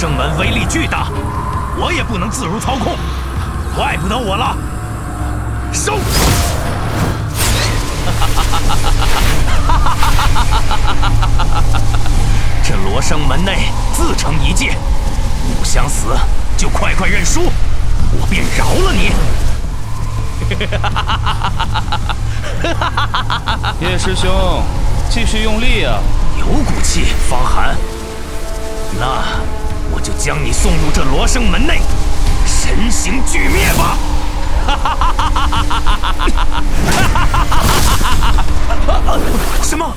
生门威力巨大，我也不能自如操控，怪不得我了。收！这罗生门内自成一界，不想死就快认输，我便饶了你。叶师兄，继续用力啊！有骨气，方寒。那我就将你送入这罗生门内，神形俱灭吧！什么？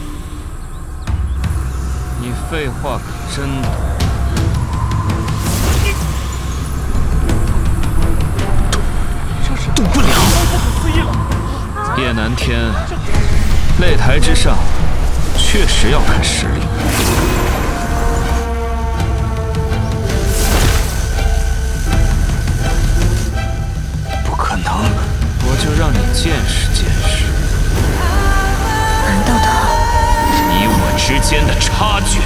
你废话可真多。动不了！叶南天，擂台之上，确实要看实力。不可能！我就让你见识见识。难道他？你我之间的差距。